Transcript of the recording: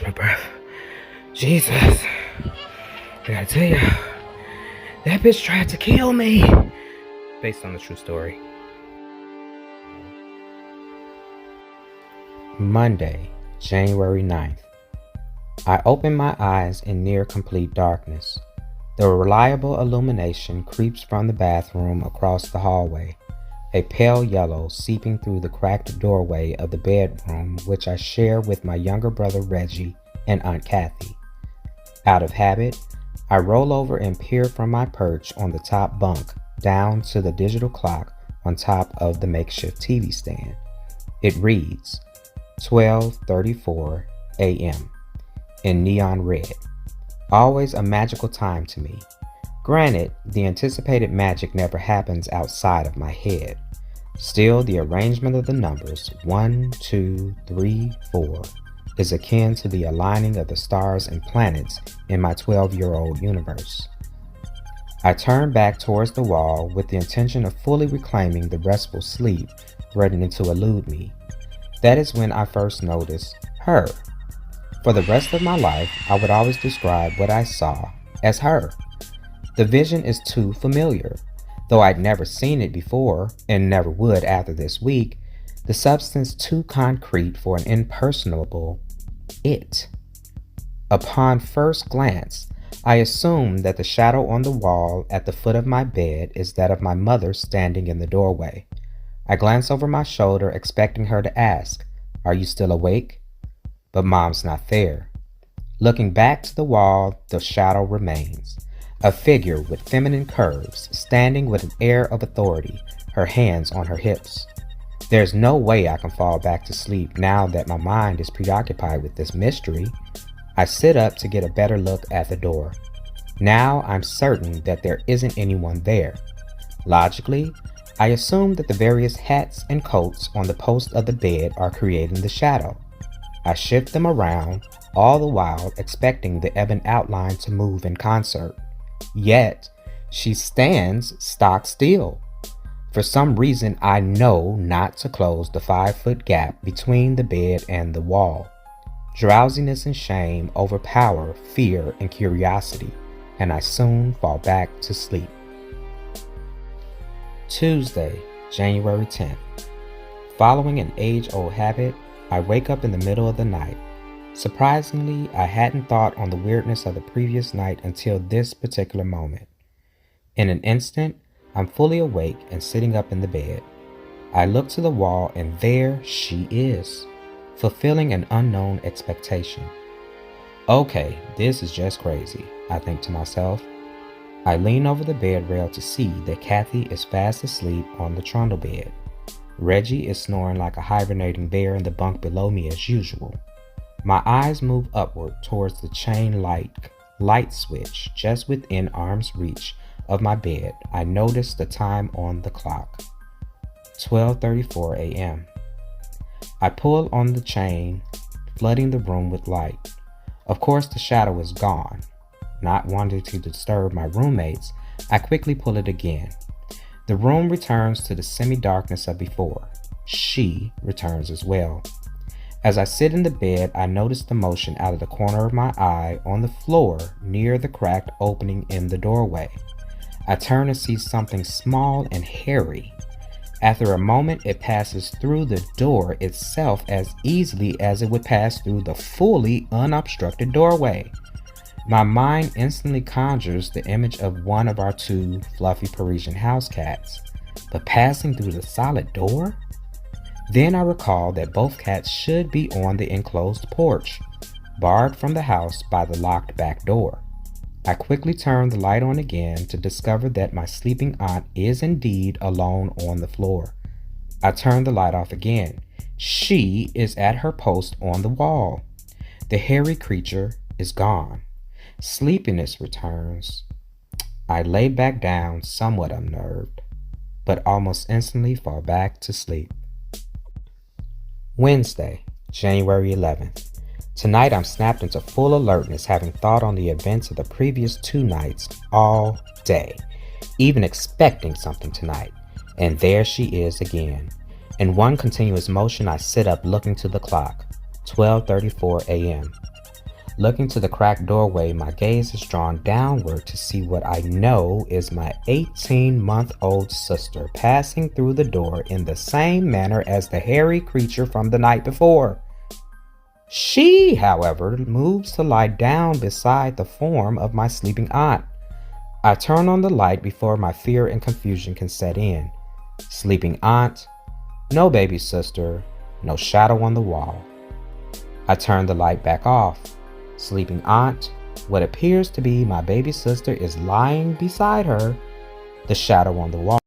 my breath. Jesus. I gotta tell you, that bitch tried to kill me. Based on the true story. Monday, January 9th. I open my eyes in near complete darkness. The reliable illumination creeps from the bathroom across the hallway, a pale yellow seeping through the cracked doorway of the bedroom which I share with my younger brother Reggie and Aunt Kathy. Out of habit, I roll over and peer from my perch on the top bunk down to the digital clock on top of the makeshift TV stand. It reads 12:34 a.m. in neon red. Always a magical time to me. Granted, the anticipated magic never happens outside of my head. Still, the arrangement of the numbers 1, 2, 3, 4 is akin to the aligning of the stars and planets in my 12-year-old universe. I turn back towards the wall with the intention of fully reclaiming the restful sleep threatening to elude me. That is when I first noticed her. For the rest of my life, I would always describe what I saw as her. The vision is too familiar. Though I'd never seen it before, and never would after this week, the substance too concrete for an impersonable it. Upon first glance, I assume that the shadow on the wall at the foot of my bed is that of my mother standing in the doorway. I glance over my shoulder, expecting her to ask, "Are you still awake?" But Mom's not there. Looking back to the wall, the shadow remains. A figure with feminine curves, standing with an air of authority, her hands on her hips. There's no way I can fall back to sleep now that my mind is preoccupied with this mystery. I sit up to get a better look at the door. Now I'm certain that there isn't anyone there. Logically, I assume that the various hats and coats on the post of the bed are creating the shadow. I shift them around, all the while expecting the ebon outline to move in concert. Yet, she stands stock still. For some reason, I know not to close the 5-foot gap between the bed and the wall. Drowsiness and shame overpower fear and curiosity, and I soon fall back to sleep. Tuesday, January 10th. Following an age-old habit, I wake up in the middle of the night. Surprisingly, I hadn't thought on the weirdness of the previous night until this particular moment. In an instant, I'm fully awake and sitting up in the bed. I look to the wall and there she is, fulfilling an unknown expectation. Okay, this is just crazy, I think to myself. I lean over the bed rail to see that Kathy is fast asleep on the trundle bed. Reggie is snoring like a hibernating bear in the bunk below me as usual. My eyes move upward towards the chain light switch just within arm's reach of my bed. I notice the time on the clock. 12:34 a.m. I pull on the chain, flooding the room with light. Of course, the shadow is gone. Not wanting to disturb my roommates, I quickly pull it again. The room returns to the semi-darkness of before. She returns as well. As I sit in the bed, I notice the motion out of the corner of my eye on the floor near the cracked opening in the doorway. I turn and see something small and hairy. After a moment, it passes through the door itself as easily as it would pass through the fully unobstructed doorway. My mind instantly conjures the image of one of our 2 fluffy Parisian house cats, but passing through the solid door? Then I recall that both cats should be on the enclosed porch, barred from the house by the locked back door. I quickly turn the light on again to discover that my sleeping aunt is indeed alone on the floor. I turn the light off again. She is at her post on the wall. The hairy creature is gone. Sleepiness returns. I lay back down, somewhat unnerved, but almost instantly fall back to sleep. Wednesday, January 11th. Tonight I'm snapped into full alertness, having thought on the events of the previous 2 nights all day, even expecting something tonight. And there she is again. In one continuous motion, I sit up looking to the clock. 12:34 a.m. Looking to the cracked doorway, my gaze is drawn downward to see what I know is my 18-month-old sister passing through the door in the same manner as the hairy creature from the night before. She, however, moves to lie down beside the form of my sleeping aunt. I turn on the light before my fear and confusion can set in. Sleeping aunt, no baby sister, no shadow on the wall. I turn the light back off. Sleeping aunt, what appears to be my baby sister is lying beside her, the shadow on the wall.